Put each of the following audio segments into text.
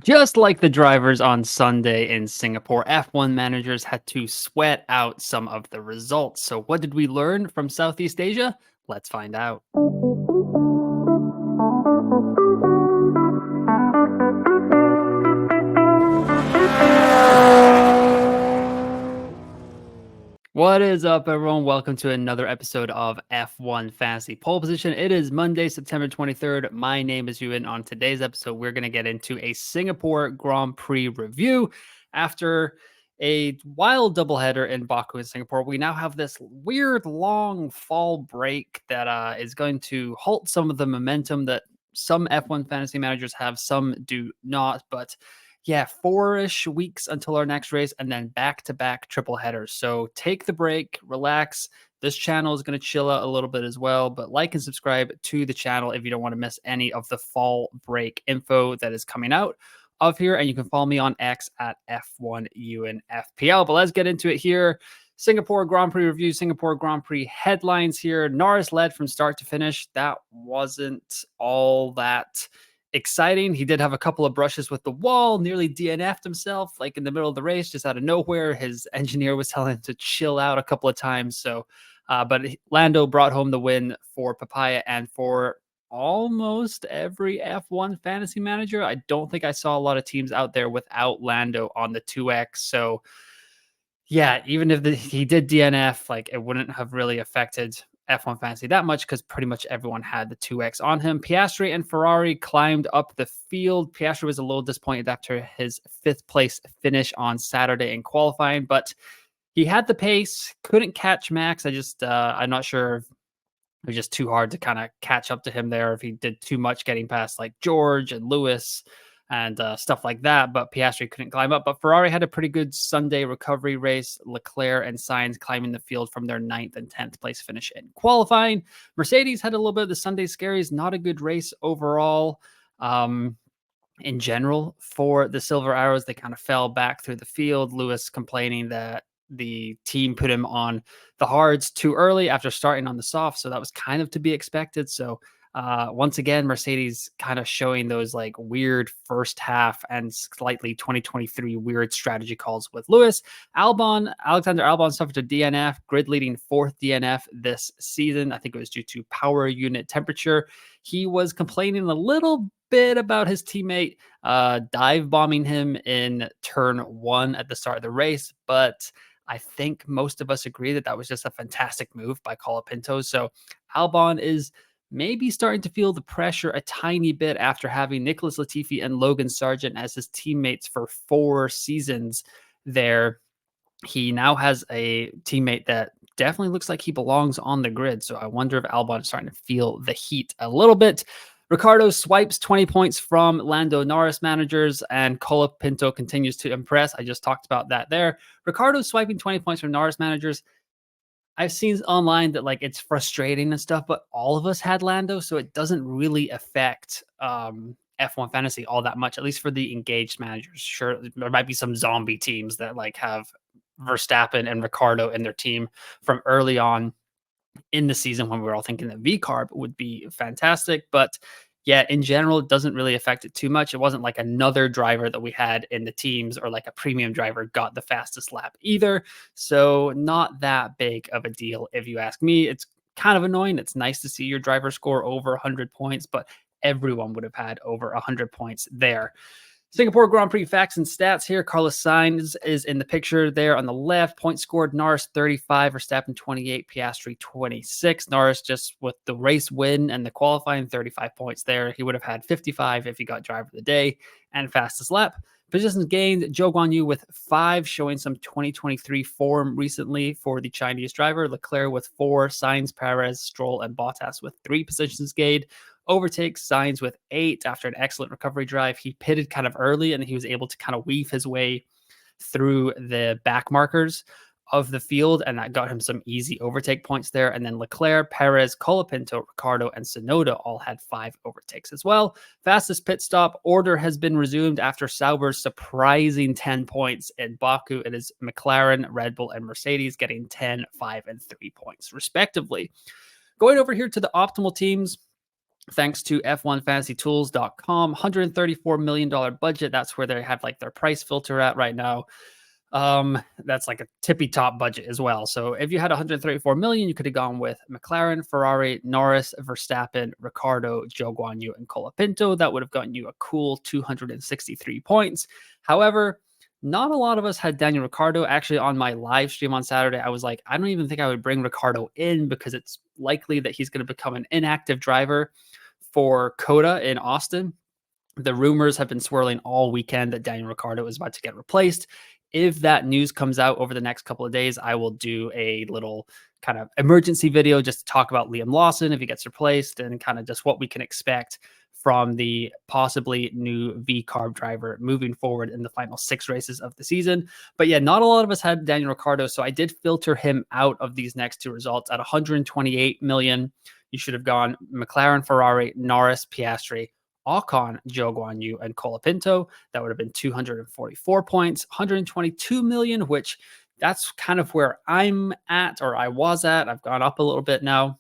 Just like the drivers on Sunday in Singapore, F1 managers had to sweat out some of the results. So, what did we learn from Southeast Asia? Let's find out. What is up, everyone? Welcome to another episode of F1 Fantasy Pole Position. It is Monday, September 23rd. My name is Ewan. On today's episode, we're going to get into a Singapore Grand Prix review. After a wild doubleheader in Baku and Singapore, we now have this weird long fall break that is going to halt some of the momentum that some F1 fantasy managers have, some do not. But yeah, 4-ish weeks until our next race, and then back-to-back triple headers. So take the break, relax. This channel is going to chill out a little bit as well, but like and subscribe to the channel if you don't want to miss any of the fall break info that is coming out of here. And you can follow me on X at F1UNFPL. But let's get into it here. Singapore Grand Prix review, Singapore Grand Prix headlines here. Norris led from start to finish. That wasn't all that exciting. He did have a couple of brushes with the wall, nearly DNF'd himself, like in the middle of the race, just out of nowhere. His engineer was telling him to chill out a couple of times. But Lando brought home the win for Papaya and for almost every F1 fantasy manager. I don't think I saw a lot of teams out there without Lando on the 2X. So yeah, even if he did DNF, like it wouldn't have really affected F1 Fantasy that much because pretty much everyone had the 2X on him. Piastri and Ferrari climbed up the field. Piastri was a little disappointed after his 5th place finish on Saturday in qualifying, but he had the pace, couldn't catch Max. I'm not sure if it was just too hard to kind of catch up to him there, if he did too much getting past like George and Lewis and stuff like that, but Piastri couldn't climb up. But Ferrari had a pretty good Sunday recovery race. Leclerc and Sainz climbing the field from their 9th and 10th place finish in qualifying. Mercedes had a little bit of the Sunday scaries, not a good race overall. In general, for the Silver Arrows, they kind of fell back through the field. Lewis complaining that the team put him on the hards too early after starting on the soft, so that was kind of to be expected. So once again, Mercedes kind of showing those like weird first half and slightly 2023 weird strategy calls with Lewis. Alexander Albon suffered a DNF, grid leading 4th DNF this season. I think it was due to power unit temperature. He was complaining a little bit about his teammate dive bombing him in turn 1 at the start of the race, but I think most of us agree that that was just a fantastic move by Colapinto. So Albon is maybe starting to feel the pressure a tiny bit after having Nicholas Latifi and Logan Sargent as his teammates for 4 seasons there. He now has a teammate that definitely looks like he belongs on the grid. So I wonder if Albon is starting to feel the heat a little bit. Ricardo swipes 20 points from Lando Norris managers, and Colapinto continues to impress. I just talked about that there. Ricardo swiping 20 points from Norris managers. I've seen online that like it's frustrating and stuff, but all of us had Lando, so it doesn't really affect F1 fantasy all that much, at least for the engaged managers. Sure, there might be some zombie teams that like have Verstappen and Ricardo in their team from early on in the season when we were all thinking that VCARB would be fantastic. But yeah, in general, it doesn't really affect it too much. It wasn't like another driver that we had in the teams or like a premium driver got the fastest lap either. So not that big of a deal. If you ask me, it's kind of annoying. It's nice to see your driver score over 100 points, but everyone would have had over 100 points there. Singapore Grand Prix facts and stats here. Carlos Sainz is in the picture there on the left. Points scored: Norris 35, Verstappen 28, Piastri 26. Norris just with the race win and the qualifying 35 points there. He would have had 55 if he got driver of the day and fastest lap. Positions gained: Zhou Guanyu with 5, showing some 2023 form recently for the Chinese driver. Leclerc with 4, Sainz, Perez, Stroll, and Bottas with 3 positions gained. Overtakes Sainz with 8 after an excellent recovery drive. He pitted kind of early and he was able to kind of weave his way through the back markers of the field, and that got him some easy overtake points there. And then Leclerc, Perez, Colapinto, Ricardo, and Tsunoda all had 5 overtakes as well. Fastest pit stop order has been resumed after Sauber's surprising 10 points in Baku. It is McLaren, Red Bull, and Mercedes getting 10, 5, and 3 points respectively. Going over here to the optimal teams, thanks to F1FantasyTools.com. $134 million budget. That's where they have like their price filter at right now. That's like a tippy top budget as well. So if you had 134 million, you could have gone with McLaren, Ferrari, Norris, Verstappen, Ricardo, Joe Guan Yu, and Colapinto. That would have gotten you a cool 263 points. However, not a lot of us had Daniel Ricciardo. Actually, on my live stream on Saturday, I was like, I don't even think I would bring Ricardo in because it's likely that he's going to become an inactive driver for Coda in Austin. The rumors have been swirling all weekend that Daniel Ricciardo is about to get replaced. If that news comes out over the next couple of days, I will do a little kind of emergency video just to talk about Liam Lawson if he gets replaced and kind of just what we can expect from the possibly new V-Carb driver moving forward in the final 6 races of the season. But yeah, not a lot of us had Daniel Ricciardo, so I did filter him out of these next 2 results. At 128 million, you should have gone McLaren, Ferrari, Norris, Piastri, Ocon, Joe Guan Yu, and Colapinto. That would have been 244 points, 122 million, which that's kind of where I'm at, or I was at. I've gone up a little bit now.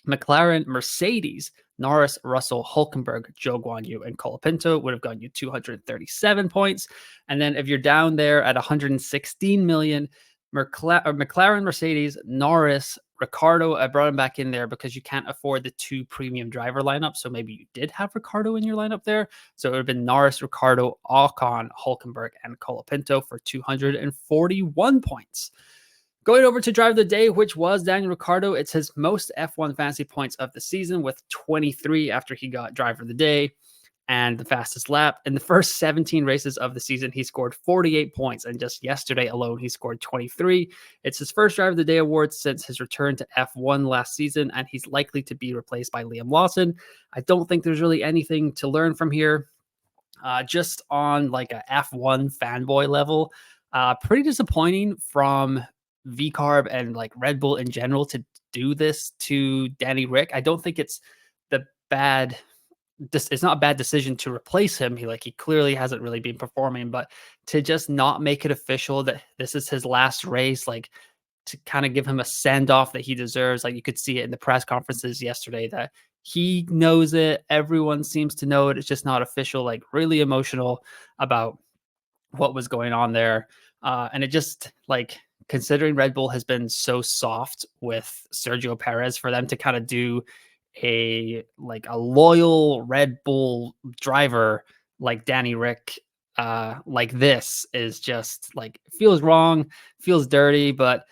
McLaren, Mercedes, Norris, Russell, Hulkenberg, Joe Guan Yu, and Colapinto would have gotten you 237 points. And then if you're down there at 116 million, McLaren, Mercedes, Norris, Ricardo, I brought him back in there because you can't afford the 2 premium driver lineups. So maybe you did have Ricardo in your lineup there. So it would have been Norris, Ricardo, Ocon, Hulkenberg, and Colapinto for 241 points. Going over to driver of the day, which was Daniel Ricciardo. It's his most F1 fantasy points of the season with 23 after he got driver of the day and the fastest lap. In the first 17 races of the season, he scored 48 points. And just yesterday alone, he scored 23. It's his first driver of the day award since his return to F1 last season, and he's likely to be replaced by Liam Lawson. I don't think there's really anything to learn from here. Just on like a F1 fanboy level, pretty disappointing from VCarb and like Red Bull in general to do this to Danny Rick. I don't think it's the bad it's not a bad decision to replace him. He clearly hasn't really been performing, but to just not make it official that this is his last race, like to kind of give him a send off that he deserves. Like you could see it in the press conferences yesterday that he knows it. Everyone seems to know it. It's just not official. Like really emotional about what was going on there. And it just like considering Red Bull has been so soft with Sergio Perez, for them to kind of do a loyal Red Bull driver like Danny Rick like this is just like feels wrong, feels dirty, but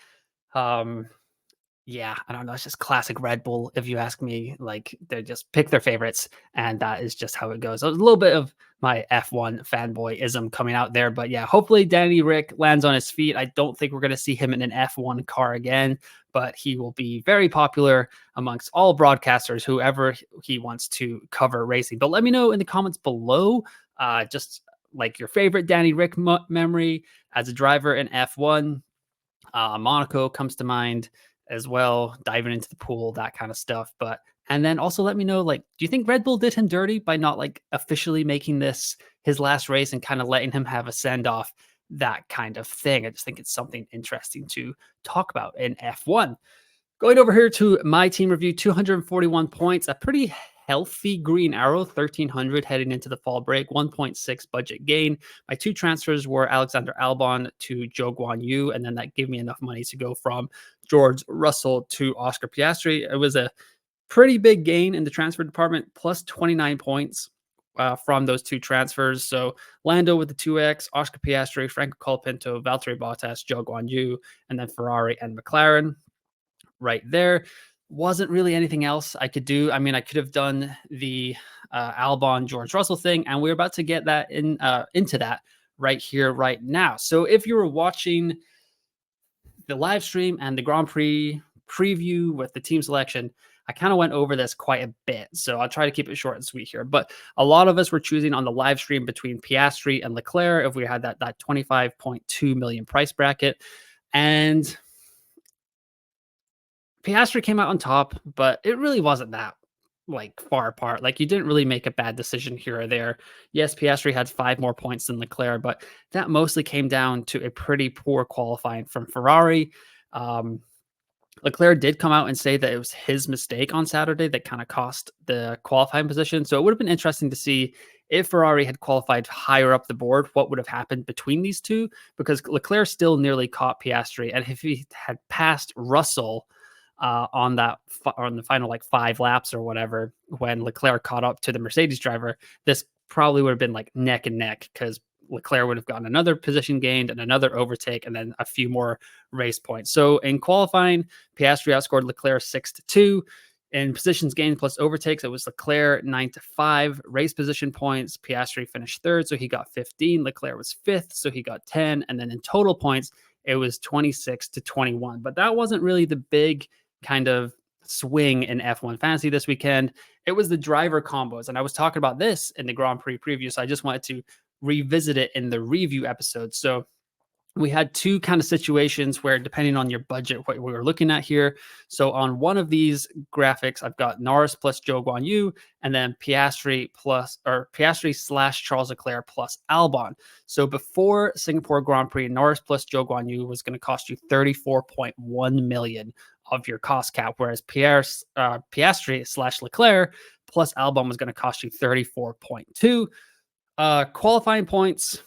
yeah, I don't know. It's just classic Red Bull, if you ask me. Like they just pick their favorites, and that is just how it goes. So a little bit of my F1 fanboyism coming out there, but yeah, hopefully Danny Rick lands on his feet. I don't think we're going to see him in an F1 car again, but he will be very popular amongst all broadcasters, whoever he wants to cover racing. But let me know in the comments below, just like your favorite Danny Rick memory as a driver in F1. Monaco comes to mind as well, diving into the pool, that kind of stuff. And then also let me know, like, do you think Red Bull did him dirty by not like officially making this his last race and kind of letting him have a send off, that kind of thing? I just think it's something interesting to talk about in F1. Going over here to my team review, 241 points, a pretty healthy Green Arrow, 1,300 heading into the fall break, 1.6 budget gain. My 2 transfers were Alexander Albon to Joe Guan Yu, and then that gave me enough money to go from George Russell to Oscar Piastri. It was a pretty big gain in the transfer department, plus 29 points from those 2 transfers. So Lando with the 2X, Oscar Piastri, Franco Colapinto, Valtteri Bottas, Joe Guan Yu, and then Ferrari and McLaren. Right there. Wasn't really anything else I could do. I mean, I could have done the Albon George Russell thing, and we're about to get that into that right here, right now. So if you were watching the live stream and the Grand Prix preview with the team selection, I kind of went over this quite a bit. So I'll try to keep it short and sweet here. But a lot of us were choosing on the live stream between Piastri and Leclerc if we had that 25.2 million price bracket. And Piastri came out on top, but it really wasn't that like far apart. Like you didn't really make a bad decision here or there. Yes, Piastri had 5 more points than Leclerc, but that mostly came down to a pretty poor qualifying from Ferrari. Leclerc did come out and say that it was his mistake on Saturday that kind of cost the qualifying position. So it would have been interesting to see if Ferrari had qualified higher up the board, what would have happened between these two, because Leclerc still nearly caught Piastri. And if he had passed Russell on on the final like 5 laps or whatever, when Leclerc caught up to the Mercedes driver, this probably would have been like neck and neck, because Leclerc would have gotten another position gained and another overtake and then a few more race points. So in qualifying, Piastri outscored Leclerc 6-2. In positions gained plus overtakes, it was Leclerc 9-5. Race position points, Piastri finished third, so he got 15. Leclerc was fifth, so he got 10. And then in total points, it was 26-21. But that wasn't really the big kind of swing in F1 Fantasy this weekend. It was the driver combos. And I was talking about this in the Grand Prix preview, so I just wanted to revisit it in the review episode. So we had two kind of situations where, depending on your budget, what we were looking at here. So on one of these graphics, I've got Norris plus Zhou Guanyu, and then Piastri slash Charles Leclerc plus Albon. So before Singapore Grand Prix, Norris plus Zhou Guanyu was going to cost you 34.1 million of your cost cap, whereas Piastri slash Leclerc plus Albon was going to cost you 34.2. Qualifying points,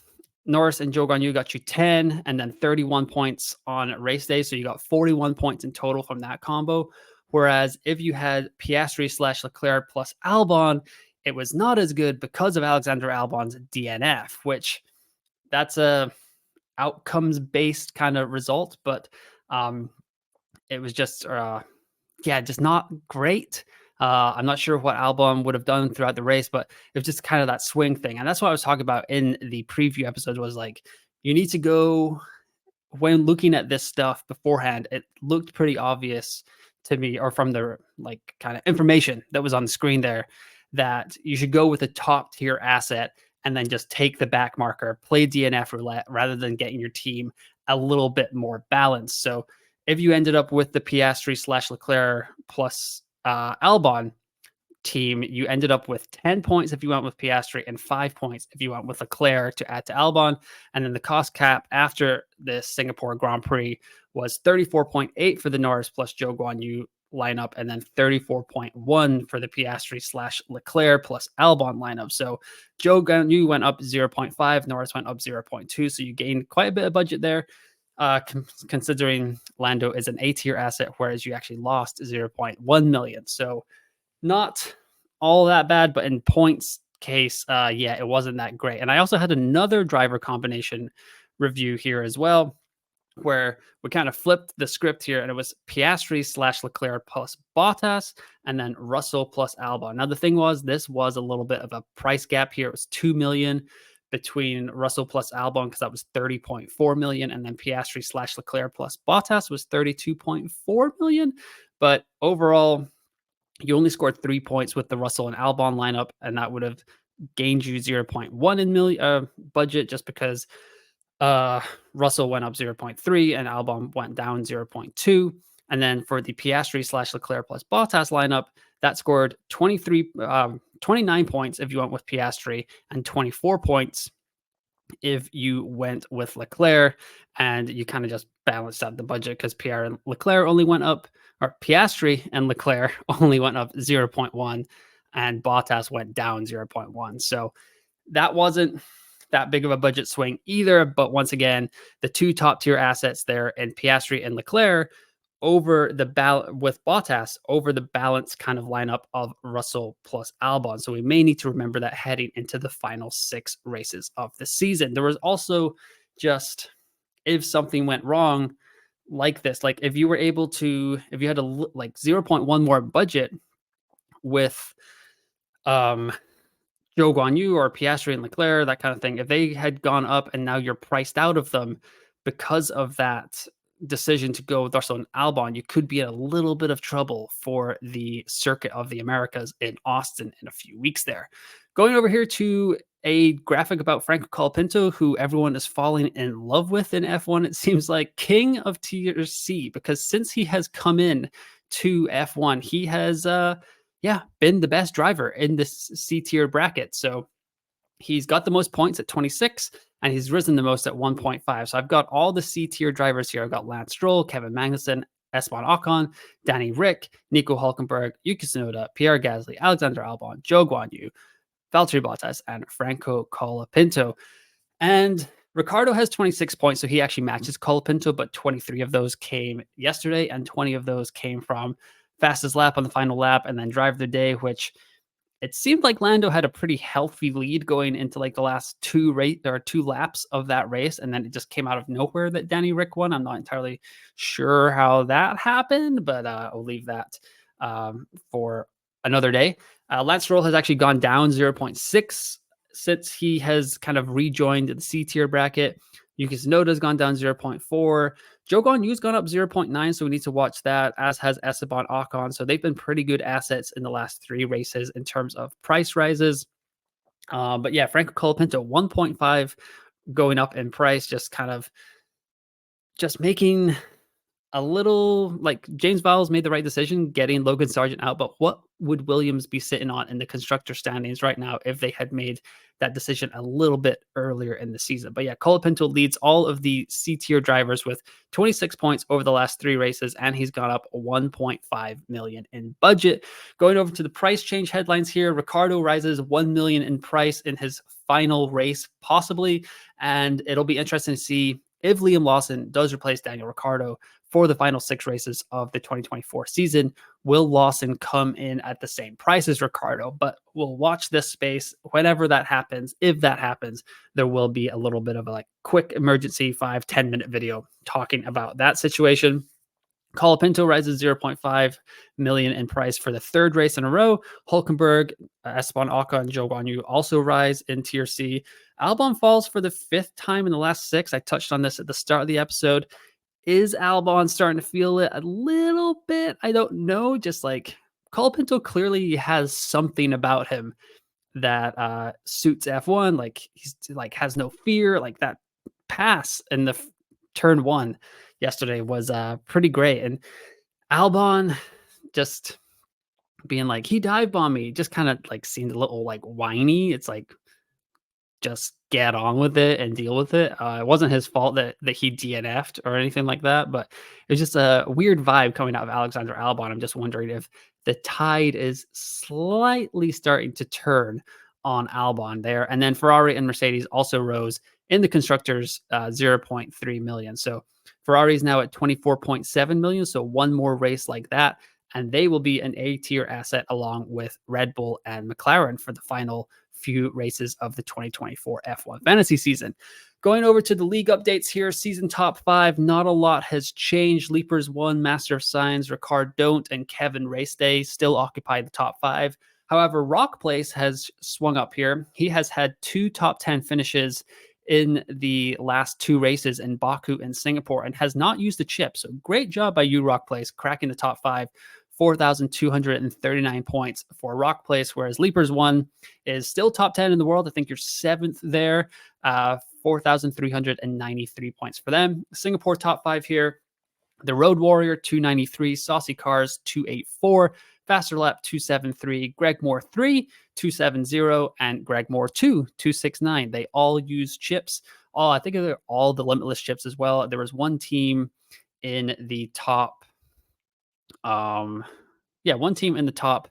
Norris and Zhou Guanyu got you 10 and then 31 points on race day. So you got 41 points in total from that combo. Whereas if you had Piastri slash Leclerc plus Albon, it was not as good because of Alexander Albon's DNF, which that's a outcomes based kind of result, but it was just just not great. I'm not sure what Albon would have done throughout the race, but it was just kind of that swing thing. And that's what I was talking about in the preview episode, was like, you need to go, when looking at this stuff beforehand, it looked pretty obvious to me, or from the like kind of information that was on the screen there, that you should go with a top tier asset and then just take the back marker, play DNF roulette rather than getting your team a little bit more balanced. So if you ended up with the Piastri slash Leclerc plus Albon team, you ended up with 10 points if you went with Piastri and 5 points if you went with Leclerc to add to Albon. And then the cost cap after the Singapore Grand Prix was 34.8 for the Norris plus Zhou Guanyu lineup, and then 34.1 for the Piastri slash Leclerc plus Albon lineup. So Zhou Guanyu went up 0.5, Norris went up 0.2. So you gained quite a bit of budget there. Considering Lando is an A-tier asset, whereas you actually lost 0.1 million. So not all that bad, but in points case, it wasn't that great. And I also had another driver combination review here as well, where we kind of flipped the script here, and it was Piastri slash Leclerc plus Bottas, and then Russell plus Albon. Now, the thing was, this was a little bit of a price gap here. It was 2 million between Russell plus Albon, because that was 30.4 million, and then Piastri slash Leclerc plus Bottas was 32.4 million. But overall, you only scored 3 points with the Russell and Albon lineup, and that would have gained you 0.1 in budget, just because Russell went up 0.3 and Albon went down 0.2. And then for the Piastri slash Leclerc plus Bottas lineup, that scored 29 points if you went with Piastri, and 24 points if you went with Leclerc. And you kind of just balanced out the budget, because Piastri and Leclerc only went up 0.1 and Bottas went down 0.1. So that wasn't that big of a budget swing either. But once again, the two top tier assets there in Piastri and Leclerc over the with Bottas over the balance kind of lineup of Russell plus Albon. So we may need to remember that heading into the final 6 races of the season. There was also just, if something went wrong like this, like if you were able to, if you had a like 0.1 more budget with Zhou Guanyu or Piastri and Leclerc, that kind of thing, if they had gone up and now you're priced out of them because of that decision to go with Russell and Albon, you could be in a little bit of trouble for the Circuit of the Americas in Austin in a few weeks there. Going over here to a graphic about Franco Colapinto, who everyone is falling in love with in F1. It seems like king of tier C, because since he has come in to F1, he has been the best driver in this C tier bracket. So he's got the most points at 26, and he's risen the most at 1.5. So I've got all the C tier drivers here. I've got Lance Stroll, Kevin Magnussen, Esteban Ocon, Danny Rick, Nico Hulkenberg, Yuki Tsunoda, Pierre Gasly, Alexander Albon, Zhou Guanyu, Valtteri Bottas, and Franco Colapinto. And Ricardo has 26 points, so he actually matches Colapinto, but 23 of those came yesterday, and 20 of those came from fastest lap on the final lap, and then drive of the day, which it seemed like Lando had a pretty healthy lead going into like the last two laps of that race, and then it just came out of nowhere that Danny Rick won. I'm not entirely sure how that happened, but I'll leave that for another day. Lance Stroll has actually gone down 0.6 since he has kind of rejoined the C tier bracket. Yuki Tsunoda's gone down 0.4. Zhou Guanyu's gone up 0.9, so we need to watch that, as has Esteban Ocon. So they've been pretty good assets in the last three races in terms of price rises. But yeah, Franco Colapinto, 1.5 going up in price, just making a little, like, James Vowles made the right decision getting Logan Sargent out, but what would Williams be sitting on in the constructor standings right now if they had made that decision a little bit earlier in the season? But yeah, Colapinto leads all of the C tier drivers with 26 points over the last three races, and he's gone up 1.5 million in budget. Going over to the price change headlines here, Ricardo rises 1 million in price in his final race, possibly, and it'll be interesting to see if Liam Lawson does replace Daniel Ricciardo for the final six races of the 2024 season. Will Lawson come in at the same price as Ricciardo? But we'll watch this space. Whenever that happens, if that happens, there will be a little bit of a like quick emergency 5-10 minute video talking about that situation. Colapinto rises 0.5 million in price for the third race in a row. Hulkenberg, Esteban Ocon, and Zhou Guanyu also rise in Tier C. Albon falls for the fifth time in the last six. I touched on this at the start of the episode. Is Albon starting to feel it a little bit? I don't know. Just like Colapinto clearly has something about him that suits F1. Like he's like has no fear. Like that pass in the turn one yesterday was pretty great. And Albon just being like, he dive bombed me, just kind of like seemed a little like whiny. It's like, just get on with it and deal with it. It wasn't his fault that he DNF'd or anything like that, but it was just a weird vibe coming out of Alexander Albon. I'm just wondering if the tide is slightly starting to turn on Albon there. And then Ferrari and Mercedes also rose in the constructors 0.3 million. So Ferrari is now at 24.7 million. So one more race like that, and they will be an A tier asset along with Red Bull and McLaren for the final few races of the 2024 F1 fantasy season. Going over to the league updates here, season top five, not a lot has changed. Leapers 1, Master of Science, Ricard Don't, and Kevin Race Day still occupy the top five. However, Rock Place has swung up here. He has had 2 top 10 finishes in the last 2 races in Baku and Singapore and has not used the chip. So great job by you, Rock Place, cracking the top 5. 4,239 points for Rock Place, whereas Leapers 1 is still top 10 in the world. I think you're 7th there, 4,393 points for them. Singapore top 5 here. The Road Warrior 293, Saucy Cars 284, Faster Lap 273, Greg Moore 3 270, and Greg Moore 2 269. They all use chips. I think they're all the Limitless chips as well. There was one team in the top one team in the top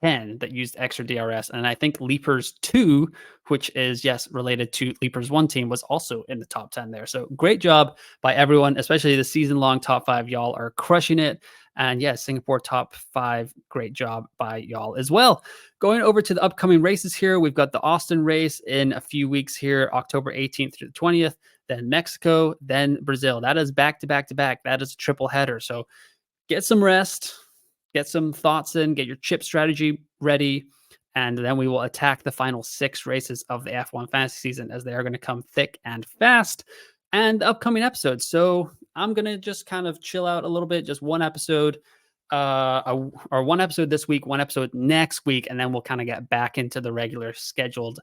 10 that used extra DRS. And I think Leapers 2, which is, yes, related to Leapers 1 team, was also in the top 10 there. So great job by everyone, especially the season-long top 5. Y'all are crushing it. And yes, Singapore top 5, great job by y'all as well. Going over to the upcoming races here, we've got the Austin race in a few weeks here, October 18th through the 20th, then Mexico, then Brazil. That is back-to-back-to-back. That is a triple header. So get some rest, get some thoughts in, get your chip strategy ready, and then we will attack the final 6 races of the F1 fantasy season, as they are going to come thick and fast, and the upcoming episodes. So I'm going to just kind of chill out a little bit, just one episode, or one episode this week, one episode next week, and then we'll kind of get back into the regular scheduled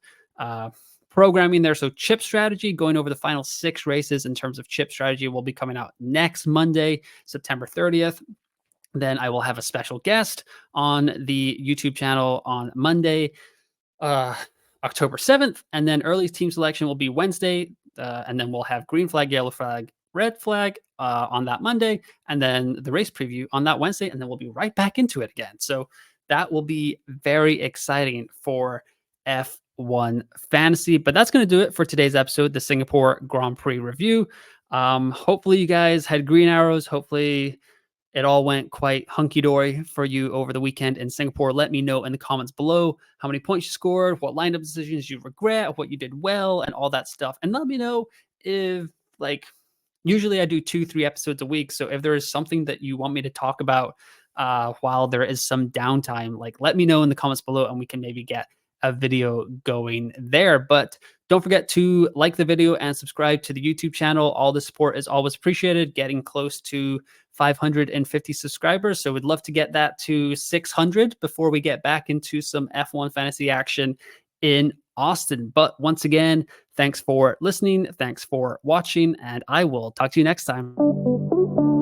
programming there. So chip strategy, going over the final 6 races in terms of chip strategy, will be coming out next Monday, September 30th. Then I will have a special guest on the YouTube channel on Monday, October 7th. And then early team selection will be Wednesday. And then we'll have green flag, yellow flag red flag on that Monday, and then the race preview on that Wednesday, and then we'll be right back into it again. So that will be very exciting for F1 fantasy. But that's going to do it for today's episode, the Singapore Grand Prix review. Hopefully, you guys had green arrows. Hopefully, it all went quite hunky dory for you over the weekend in Singapore. Let me know in the comments below how many points you scored, what lineup decisions you regret, what you did well, and all that stuff. And let me know if, like, usually I do 2-3 episodes a week. So if there is something that you want me to talk about while there is some downtime, like, let me know in the comments below and we can maybe get a video going there. But don't forget to like the video and subscribe to the YouTube channel. All the support is always appreciated. Getting close to 550 subscribers. So we'd love to get that to 600 before we get back into some F1 fantasy action in Austin. But once again, thanks for listening. Thanks for watching, and I will talk to you next time.